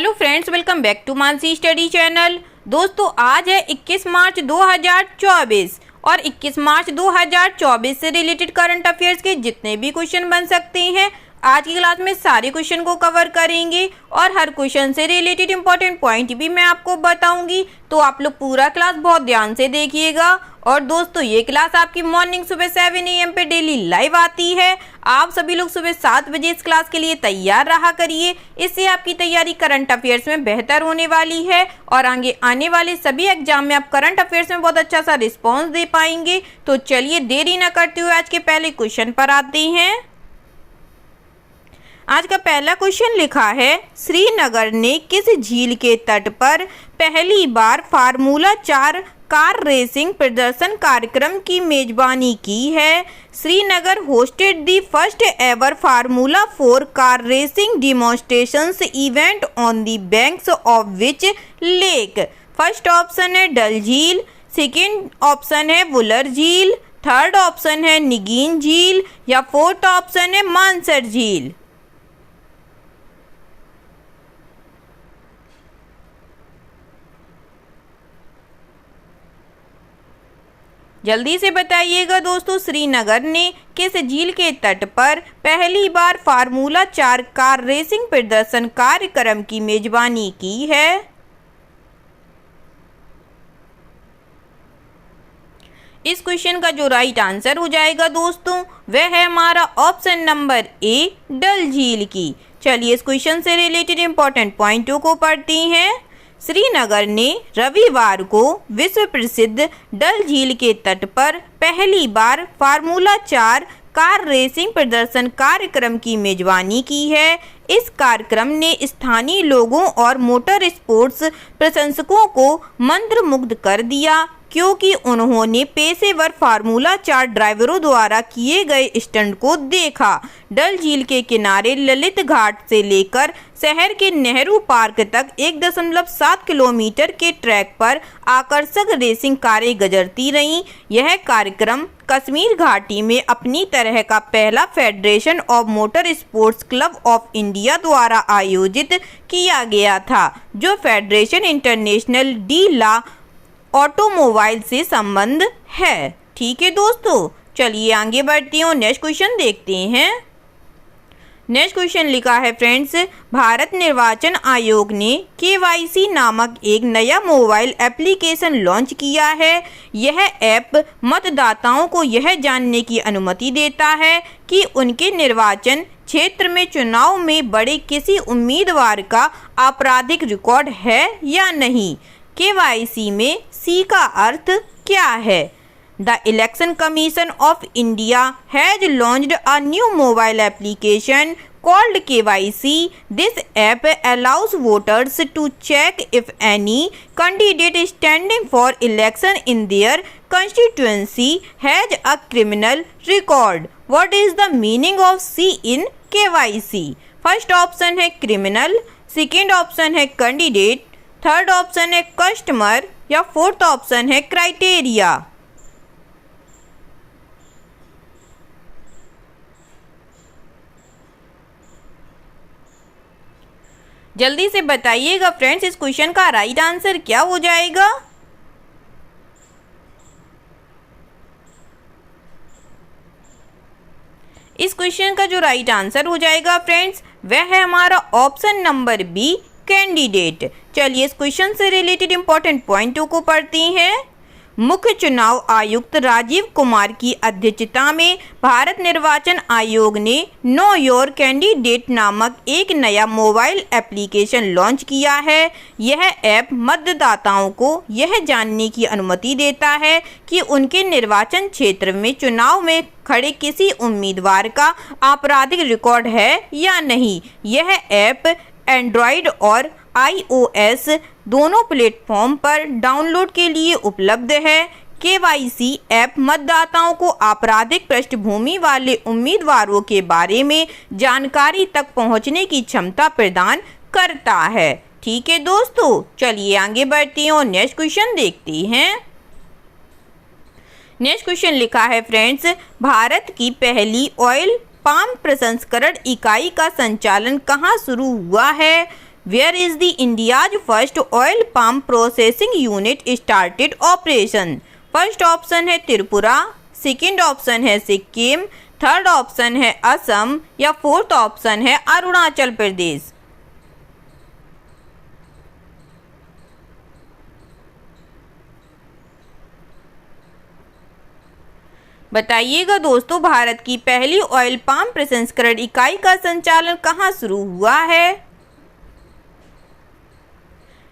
Hello friends, welcome back to Mansi study channel. दोस्तों, आज है 21 मार्च 2024 और 21 मार्च 2024 से रिलेटेड करंट अफेयर्स के जितने भी क्वेश्चन बन सकते हैं आज की क्लास में सारे क्वेश्चन को कवर करेंगे और हर क्वेश्चन से रिलेटेड इंपॉर्टेंट पॉइंट भी मैं आपको बताऊंगी। तो आप लोग पूरा क्लास बहुत ध्यान से देखिएगा। और दोस्तों, ये क्लास आपकी मॉर्निंग सुबह 7 AM पे डेली लाइव आती है। आप सभी लोग सुबह 7 बजे इस क्लास के लिए तैयार रहा करिए। इससे आपकी तैयारी करंट अफेयर्स में बेहतर होने वाली है और आगे आने वाले सभी एग्जाम में आप करंट अफेयर्स में बहुत अच्छा सा रिस्पॉन्स दे पाएंगे। तो चलिए देरी न करते हुए आज के पहले क्वेश्चन पर आते हैं। आज का पहला क्वेश्चन लिखा है, श्रीनगर ने किस झील के तट पर पहली बार फार्मूला 4 कार रेसिंग प्रदर्शन कार्यक्रम की मेजबानी की है? Srinagar hosted the first ever formula 4 car racing demonstrations event on the banks of which lake? First option है डल झील, सेकेंड ऑप्शन है वुलर झील, थर्ड ऑप्शन है निगीन झील या फोर्थ ऑप्शन है मानसर झील। जल्दी से बताइएगा दोस्तों, श्रीनगर ने किस झील के तट पर पहली बार फार्मूला 4 कार रेसिंग प्रदर्शन कार्यक्रम की मेजबानी की है? इस क्वेश्चन का जो राइट आंसर हो जाएगा दोस्तों, वह है हमारा ऑप्शन नंबर ए, डल झील की। चलिए इस क्वेश्चन से रिलेटेड इंपॉर्टेंट पॉइंटों को पढ़ते हैं। श्रीनगर ने रविवार को विश्व प्रसिद्ध डल झील के तट पर पहली बार फार्मूला 4 कार रेसिंग प्रदर्शन कार्यक्रम की मेजबानी की है। इस कार्यक्रम ने स्थानीय लोगों और मोटर स्पोर्ट्स प्रशंसकों को मंत्रमुग्ध कर दिया, क्योंकि उन्होंने पेशेवर फार्मूला 4 ड्राइवरों द्वारा किए गए स्टंट को देखा। डल झील के किनारे ललित घाट से लेकर शहर के नेहरू पार्क तक 1.7 किलोमीटर के ट्रैक पर आकर्षक रेसिंग कारें गुजरती रहीं। यह कार्यक्रम कश्मीर घाटी में अपनी तरह का पहला federation of motor sports club of India द्वारा आयोजित किया गया था, जो फेडरेशन इंटरनेशनल डी ला ऑटोमोबाइल से संबंध है। ठीक है दोस्तों, चलिए आगे बढ़ते हैं और नेक्स्ट क्वेश्चन देखते हैं। नेक्स्ट क्वेश्चन लिखा है फ्रेंड्स, भारत निर्वाचन आयोग ने KYC नामक एक नया मोबाइल एप्लीकेशन लॉन्च किया है। यह ऐप मतदाताओं को यह जानने की अनुमति देता है कि उनके निर्वाचन क्षेत्र में चुनाव में बड़े किसी उम्मीदवार का आपराधिक रिकॉर्ड है या नहीं। KYC में C का अर्थ क्या है? The Election Commission of India has launched a new mobile application called KYC. This app allows voters to check if any candidate standing for election in their constituency has a criminal record. What is the meaning of C in KYC? First option है criminal, second option है candidate, third option है customer या fourth option है criteria. जल्दी से बताइएगा friends, इस question का राइट आंसर क्या हो जाएगा? इस क्वेश्चन का जो राइट आंसर हो जाएगा फ्रेंड्स, वह है हमारा ऑप्शन नंबर बी, कैंडिडेट। चलिए इस क्वेश्चन से रिलेटेड इंपॉर्टेंट पॉइंटों को पढ़ते हैं। मुख्य चुनाव आयुक्त राजीव कुमार की अध्यक्षता में भारत निर्वाचन आयोग ने नो योर कैंडिडेट नामक एक नया मोबाइल एप्लीकेशन लॉन्च किया है। यह ऐप मतदाताओं को यह जानने की अनुमति देता है कि उनके निर्वाचन क्षेत्र में चुनाव में खड़े किसी उम्मीदवार का आपराधिक रिकॉर्ड है या नहीं। यह ऐप एंड्रॉयड और iOS दोनों प्लेटफॉर्म पर डाउनलोड के लिए उपलब्ध है। KYC ऐप मतदाताओं को आपराधिक पृष्ठभूमि वाले उम्मीदवारों के बारे में जानकारी तक पहुंचने की क्षमता प्रदान करता है। ठीक है दोस्तों, चलिए आगे बढ़ते हैं और नेक्स्ट क्वेश्चन देखते हैं। नेक्स्ट क्वेश्चन लिखा है फ्रेंड्स, भारत की पहली ऑयल पाम प्रसंस्करण इकाई का संचालन कहाँ शुरू हुआ है? Where is the India's first oil palm processing unit started operation. First option है त्रिपुरा, सेकेंड ऑप्शन है सिक्किम, थर्ड ऑप्शन है असम या फोर्थ ऑप्शन है अरुणाचल प्रदेश। बताइएगा दोस्तों, भारत की पहली ऑयल पाम प्रसंस्करण इकाई का संचालन कहाँ शुरू हुआ है।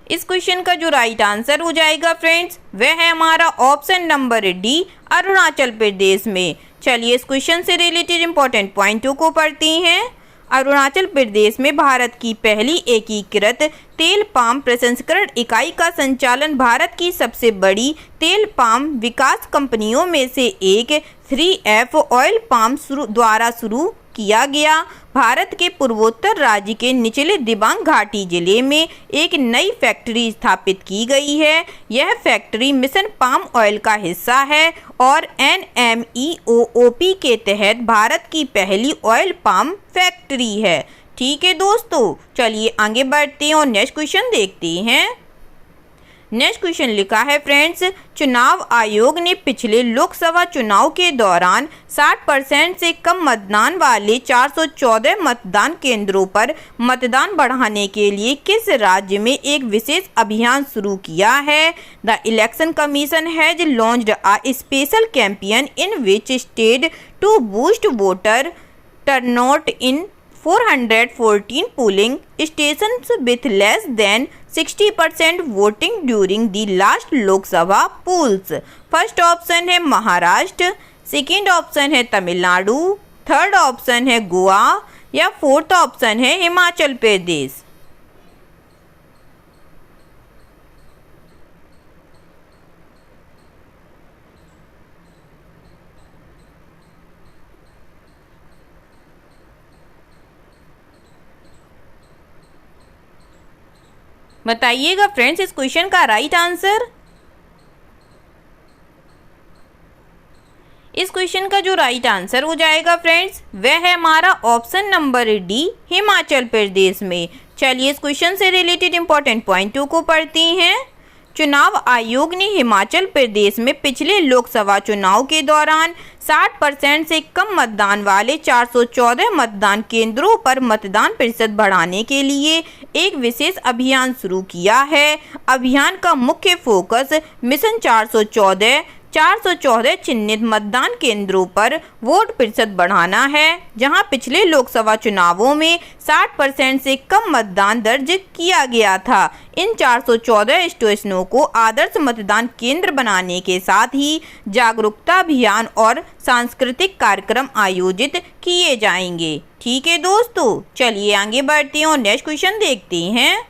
इस क्वेश्चन का जो राइट आंसर हो जाएगा फ्रेंड्स, वह है हमारा option number D, Arunachal Pradesh में। चलिए इस क्वेश्चन से रिलेटेड इंपॉर्टेंट पॉइंटों को पढ़ते हैं। अरुणाचल प्रदेश में भारत की पहली एकीकृत तेल पाम प्रसंस्करण इकाई का संचालन भारत की सबसे बड़ी तेल पाम विकास कंपनियों में से एक 3F ऑयल पाम द्वारा शुरू किया गया। भारत के पूर्वोत्तर राज्य के निचले दिबांग घाटी जिले में एक नई फैक्ट्री स्थापित की गई है। यह फैक्ट्री मिशन पाम ऑयल का हिस्सा है और NMEOOP के तहत भारत की पहली ऑयल पाम फैक्ट्री है। ठीक है दोस्तों, चलिए आगे बढ़ते हैं और नेक्स्ट क्वेश्चन देखते हैं। नेक्स्ट क्वेश्चन लिखा है फ्रेंड्स, चुनाव आयोग ने पिछले लोकसभा चुनाव के दौरान 60% से कम मतदान वाले 414 मतदान केंद्रों पर मतदान बढ़ाने के लिए किस राज्य में एक विशेष अभियान शुरू किया है। The election commission has launched a special campaign in which state to boost voter turnout in 414 polling stations with less than 60% voting during the last Lok Sabha polls। First option है महाराष्ट्र, सेकेंड ऑप्शन है Tamil Nadu, third option है गोवा या fourth option है हिमाचल प्रदेश। बताइएगा friends इस question का right answer. इस question का जो राइट आंसर हो जाएगा फ्रेंड्स, वह है हमारा option number D, Himachal Pradesh में। चलिए इस क्वेश्चन से रिलेटेड इंपॉर्टेंट पॉइंटों को पढ़ते हैं। चुनाव आयोग ने हिमाचल प्रदेश में पिछले लोकसभा चुनाव के दौरान 60% से कम मतदान वाले 414 मतदान केंद्रों पर मतदान प्रतिशत बढ़ाने के लिए एक विशेष अभियान शुरू किया है। अभियान का मुख्य फोकस मिशन 414 चिन्हित मतदान केंद्रों पर वोट प्रतिशत बढ़ाना है, जहां पिछले लोकसभा चुनावों में 60% से कम मतदान दर्ज किया गया था। इन 414 स्टेशनों को आदर्श मतदान केंद्र बनाने के साथ ही जागरूकता अभियान और सांस्कृतिक कार्यक्रम आयोजित किए जाएंगे। ठीक है दोस्तों, चलिए आगे बढ़ते हैं और नेक्स्ट क्वेश्चन देखते हैं।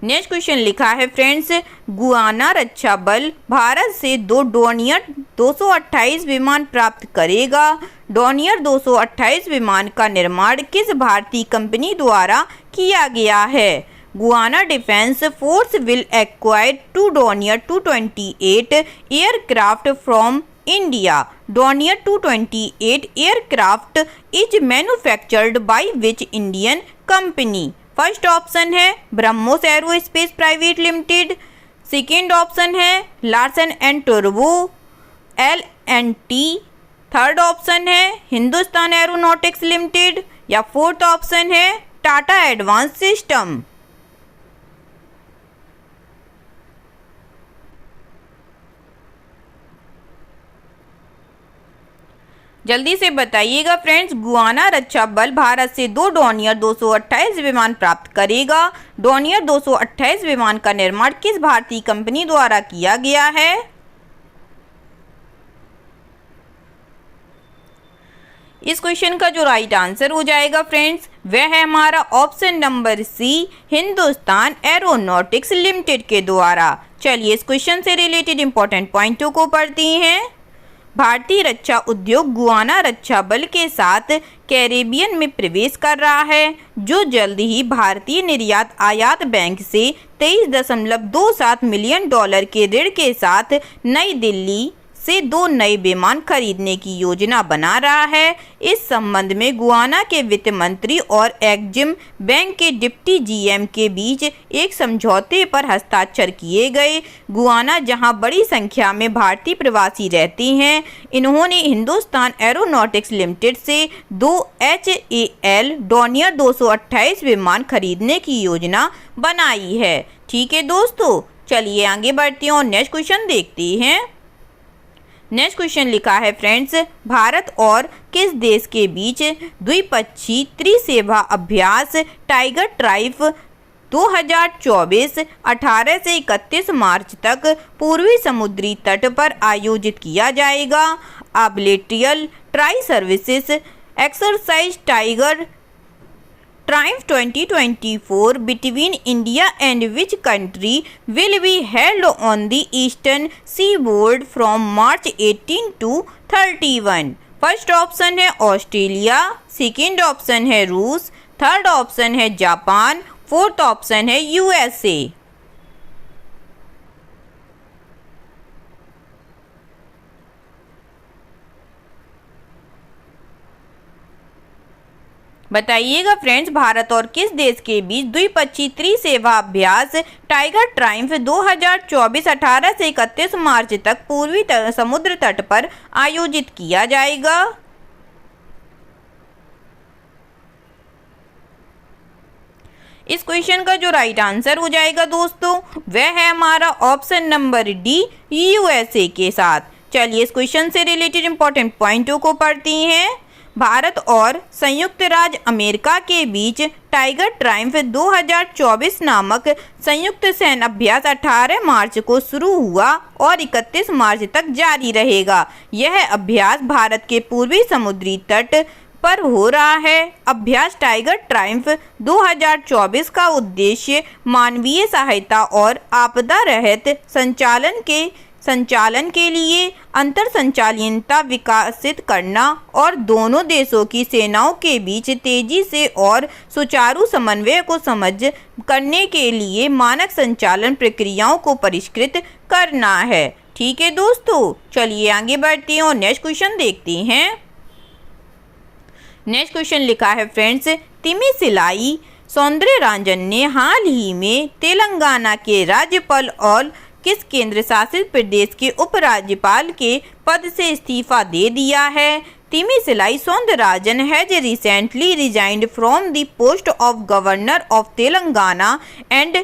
नेक्स्ट क्वेश्चन लिखा है फ्रेंड्स, गुयाना रक्षा बल भारत से 2 डोनियर 228 विमान प्राप्त करेगा। डोनियर 228 विमान का निर्माण किस भारतीय कंपनी द्वारा किया गया है। Guyana defence force will acquire 2 Dornier 228 aircraft from India. Dornier 228 aircraft is manufactured by which Indian company. First option है BrahMos aerospace private limited, second option है Larsen and Toubro L&T, third option है Hindustan aeronautics limited या fourth option है Tata advance system. जल्दी से बताइएगा friends, Guyana रक्षा बल भारत से 2 डोनियर 228 विमान प्राप्त करेगा। डोनियर 228 विमान का निर्माण किस भारतीय कंपनी द्वारा किया गया है। इस क्वेश्चन का जो राइट आंसर हो जाएगा फ्रेंड्स, वह है हमारा option number C, Hindustan aeronautics limited के द्वारा। चलिए इस क्वेश्चन से रिलेटेड इंपॉर्टेंट पॉइंटों को पढ़ते हैं। भारतीय रक्षा उद्योग गुयाना रक्षा बल के साथ कैरेबियन में प्रवेश कर रहा है, जो जल्द ही भारतीय निर्यात आयात बैंक से $23.27 मिलियन के ऋण के साथ नई दिल्ली से 2 नए विमान खरीदने की योजना बना रहा है। इस संबंध में गुयाना के वित्त मंत्री और एक्जिम बैंक के डिप्टी जीएम के बीच एक समझौते पर हस्ताक्षर किए गए। गुयाना, जहां बड़ी संख्या में भारतीय प्रवासी रहते हैं, इन्होंने हिंदुस्तान एरोनॉटिक्स लिमिटेड से 2 HAL डॉर्नियर 228 विमान खरीदने की योजना बनाई है। ठीक है दोस्तों, चलिए आगे बढ़ते हैं और नेक्स्ट क्वेश्चन देखते हैं। नेक्स्ट क्वेश्चन लिखा है फ्रेंड्स, भारत और किस देश के बीच द्विपक्षीय त्रिसेवा अभ्यास टाइगर ट्राइब 2024 18 से 31 मार्च तक पूर्वी समुद्री तट पर आयोजित किया जाएगा। आर्बिट्रियल tri services exercise Tiger Triumph 2024 between India and which country will be held on the eastern seaboard from March 18 to 31? First option है ऑस्ट्रेलिया, सेकेंड ऑप्शन है रूस, थर्ड ऑप्शन है जापान, फोर्थ ऑप्शन है USA। बताइएगा friends, Bharat और किस देश के बीच द्विपक्षीय त्रिसेवा अभ्यास टाइगर ट्राइब 2024 18 से 31 मार्च तक पूर्वी समुद्र तट पर आयोजित किया जाएगा? इस क्वेश्चन का जो राइट आंसर हो जाएगा दोस्तों, वह है हमारा ऑप्शन नंबर डी, USA के साथ। चलिए इस क्वेश्चन से रिलेटेड इंपॉर्टेंट पॉइंटों को पढ़ती हैं। भारत और संयुक्त राज्य अमेरिका के बीच टाइगर ट्राइब 2024 नामक संयुक्त सैन्य अभ्यास 18 मार्च को शुरू हुआ और 31 मार्च तक जारी रहेगा। यह अभ्यास भारत के पूर्वी समुद्री तट पर हो रहा है। अभ्यास टाइगर ट्राइब 2024 का उद्देश्य मानवीय सहायता और आपदा रहित संचालन के लिए अंतर संचालनता विकसित करना और दोनों देशों की सेनाओं के बीच तेजी से और सुचारू समन्वय को समझ करने के लिए मानक संचालन प्रक्रियाओं को परिष्कृत करना है। ठीक है दोस्तों, चलिए आगे बढ़ते हैं और नेक्स्ट क्वेश्चन देखते हैं। नेक्स्ट क्वेश्चन लिखा है फ्रेंड्स, तमिलिसाई सौंदरराजन ने हाल ही में तेलंगाना के राज्यपाल और किस केंद्र शासित प्रदेश के उपराज्यपाल के पद से इस्तीफा दे दिया है? Tamilisai Soundararajan has recently resigned from the post of governor of Telangana and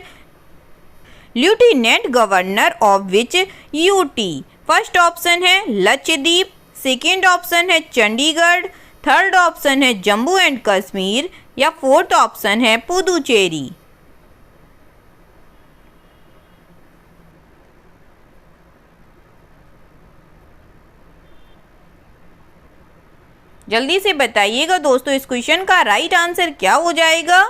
lieutenant governor of which UT? First option है लक्षद्वीप, सेकेंड ऑप्शन है चंडीगढ़, थर्ड ऑप्शन है जम्मू एंड कश्मीर या फोर्थ ऑप्शन है पुदुचेरी। जल्दी से बताइएगा दोस्तों, इस क्वेश्चन का राइट आंसर क्या हो जाएगा?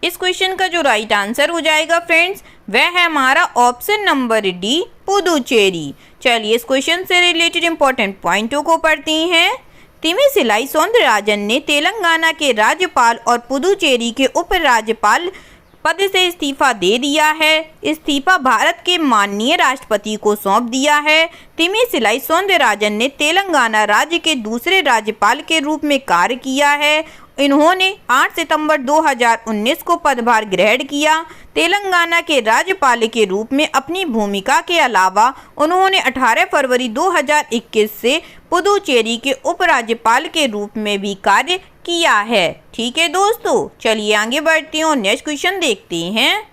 इस क्वेश्चन का जो राइट आंसर हो जाएगा फ्रेंड्स, वह है हमारा ऑप्शन नंबर डी, पुदुचेरी। चलिए इस क्वेश्चन से रिलेटेड इंपॉर्टेंट पॉइंटों को पढ़ती हैं। तमिलिसाई सौंदरराजन ने तेलंगाना के राज्यपाल और पुदुचेरी के उपराज्यपाल पद से इस्तीफा दे दिया है। इस्तीफा भारत के माननीय राष्ट्रपति को सौंप दिया है। तमिलिसाई सौंदरराजन ने तेलंगाना राज्य के दूसरे राज्यपाल के रूप में कार्य किया है। इन्होंने 8 सितंबर 2019 को पदभार ग्रहण किया। तेलंगाना के राज्यपाल के रूप में अपनी भूमिका के अलावा उन्होंने 18 फरवरी 2021 से पुदुचेरी के उपराज्यपाल के रूप में भी कार्य किया है। ठीक है दोस्तों, चलिए आगे बढ़ते हैं और नेक्स्ट क्वेश्चन देखते हैं।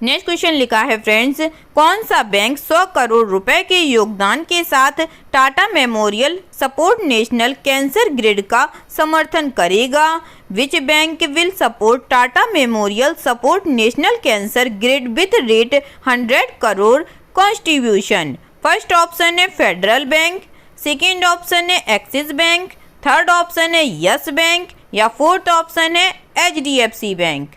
नेक्स्ट क्वेश्चन लिखा है फ्रेंड्स, कौन सा बैंक 100 करोड़ रुपए के योगदान के साथ Tata memorial support national cancer grid का समर्थन करेगा? Which bank will support Tata memorial support national cancer grid with rate 100 crore contribution? First option है फेडरल बैंक, सेकेंड ऑप्शन है एक्सिस बैंक, थर्ड ऑप्शन है यस बैंक या फोर्थ ऑप्शन है HDFC bank.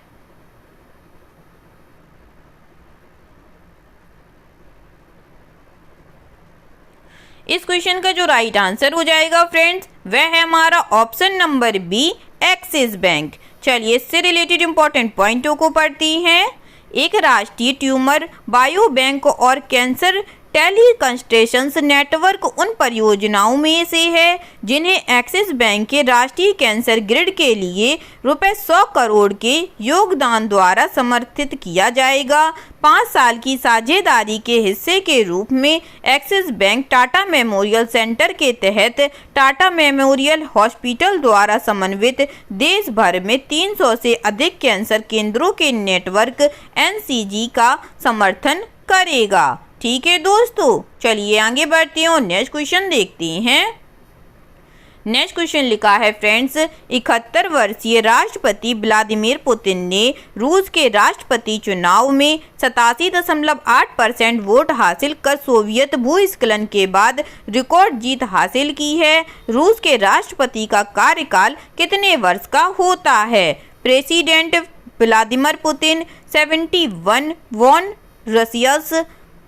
इस question का जो राइट आंसर हो जाएगा फ्रेंड्स, वह है हमारा option number B, axis bank. चलिए इससे रिलेटेड इम्पोर्टेंट पॉइंटों को पढ़ती हैं। एक राष्ट्रीय ट्यूमर बायो बैंक और कैंसर टेलीकंसल्टेशंस नेटवर्क उन परियोजनाओं में से है जिन्हें एक्सिस बैंक के राष्ट्रीय कैंसर ग्रिड के लिए ₹100 करोड़ के योगदान द्वारा समर्थित किया जाएगा। 5 साल की साझेदारी के हिस्से के रूप में axis bank Tata memorial centre के तहत टाटा मेमोरियल हॉस्पिटल द्वारा समन्वित देश भर में 300 से अधिक कैंसर केंद्रों के नेटवर्क NCG का समर्थन करेगा। ठीक है दोस्तों, चलिए आगे बढ़ते हैं और नेक्स्ट क्वेश्चन देखते हैं। नेक्स्ट क्वेश्चन लिखा है फ्रेंड्स, 71 वर्षीय राष्ट्रपति व्लादिमीर पुतिन ने रूस के राष्ट्रपति चुनाव में 87.8% वोट हासिल कर सोवियत भूस्खलन के बाद रिकॉर्ड जीत हासिल की है। रूस के राष्ट्रपति का कार्यकाल कितने वर्ष का होता है? President Vladimir Putin 71 won Russia's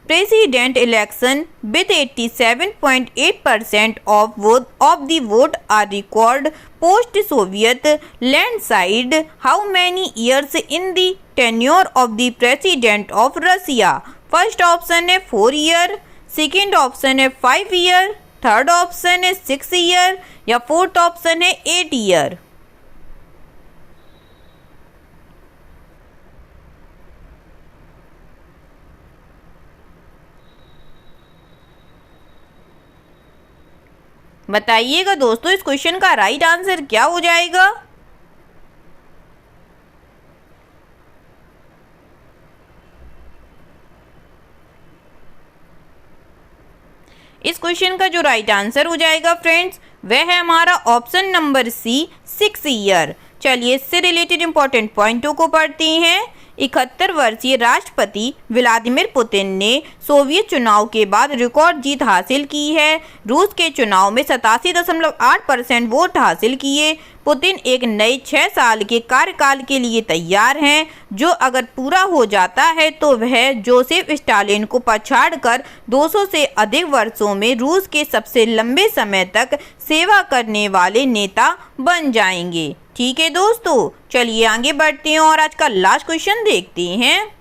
president election with 87.8% of the vote are record post-Soviet landslide. How many years in the tenure of the president of Russia? First option है 4 ईयर, सेकेंड ऑप्शन है 5 year, third option है 6 year या fourth option है 8 year. बताइएगा दोस्तों इस question का right answer क्या हो जाएगा। इस क्वेश्चन का जो राइट आंसर हो जाएगा फ्रेंड्स वह है हमारा ऑप्शन नंबर सी 6 ईयर। चलिए इससे रिलेटेड इंपॉर्टेंट पॉइंटों को पढ़ते हैं। 71 वर्षीय राष्ट्रपति व्लादिमीर पुतिन ने सोवियत चुनाव के बाद रिकॉर्ड जीत हासिल की है। रूस के चुनाव में 87.8% वोट हासिल किए। पुतिन एक नए 6 साल के कार्यकाल के लिए तैयार हैं, जो अगर पूरा हो जाता है तो वह जोसेफ स्टालिन को पछाड़कर 200 से अधिक वर्षों में रूस के सबसे लंबे समय तक सेवा करने वाले नेता बन जाएंगे। ठीक है दोस्तों, चलिए आगे बढ़ते हैं और आज का लास्ट क्वेश्चन देखते हैं।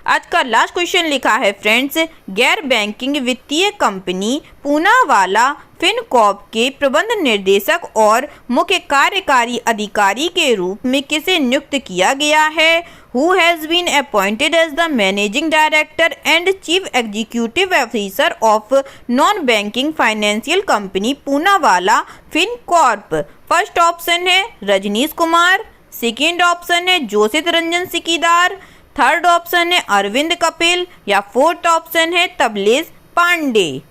आज का लास्ट क्वेश्चन लिखा है फ्रेंड्स, गैर बैंकिंग वित्तीय कंपनी पूनावाला फिनकॉर्प के प्रबंध निर्देशक और मुख्य कार्यकारी अधिकारी के रूप में किसे नियुक्त किया गया है? Who has been appointed as the managing director and chief executive officer of non-banking financial company Poonawalla Fincorp? First option है रजनीश कुमार, सेकेंड ऑप्शन है जोशित रंजन सिकीदार, थर्ड ऑप्शन है अरविंद कपिल या फोर्थ ऑप्शन है तबलेश पांडे।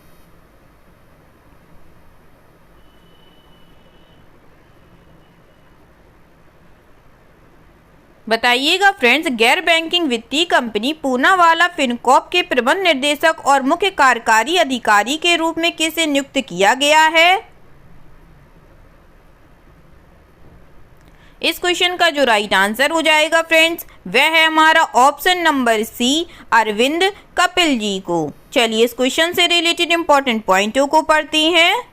बताइएगा फ्रेंड्स, गैर बैंकिंग वित्तीय कंपनी पूनावाला फिनकॉर्प के प्रबंध निर्देशक और मुख्य कार्यकारी अधिकारी के रूप में किसे नियुक्त किया गया है? इस क्वेश्चन का जो राइट आंसर हो जाएगा फ्रेंड्स वह है हमारा option number C Arvind Kapil ji को। चलिए इस क्वेश्चन से रिलेटेड इंपॉर्टेंट पॉइंटों को पढ़ते हैं।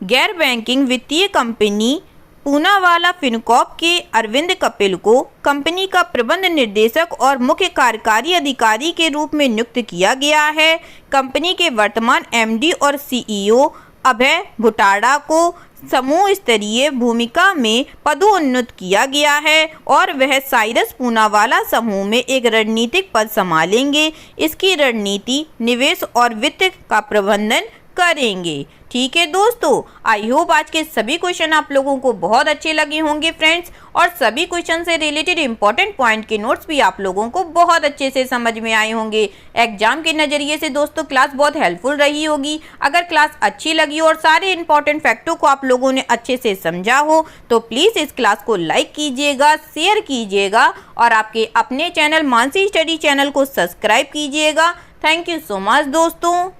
गैर बैंकिंग वित्तीय कंपनी पूनावाला फिनकॉर्प के अरविंद कपिल को कंपनी का प्रबंध निर्देशक और मुख्य कार्यकारी अधिकारी के रूप में नियुक्त किया गया है। कंपनी के वर्तमान MD और CEO अभय भुटाड़ा को समूह स्तरीय भूमिका में पदोन्नत किया गया है और वह साइरस पूनावाला समूह में एक रणनीतिक पद संभालेंगे। इसकी रणनीति, निवेश और वित्त का प्रबंधन करेंगे। ठीक है दोस्तों, आई होप आज के सभी क्वेश्चन आप लोगों को बहुत अच्छे लगे होंगे फ्रेंड्स, और सभी क्वेश्चन से रिलेटेड इंपॉर्टेंट पॉइंट के नोट्स भी आप लोगों को बहुत अच्छे से समझ में आए होंगे। एग्जाम के नज़रिए से दोस्तों क्लास बहुत हेल्पफुल रही होगी। अगर क्लास अच्छी लगी और सारे इंपॉर्टेंट फैक्टों को आप लोगों ने अच्छे से समझा हो तो प्लीज़ इस क्लास को लाइक कीजिएगा, शेयर कीजिएगा और आपके अपने चैनल मानसी स्टडी चैनल को सब्सक्राइब कीजिएगा। थैंक यू सो मच दोस्तों।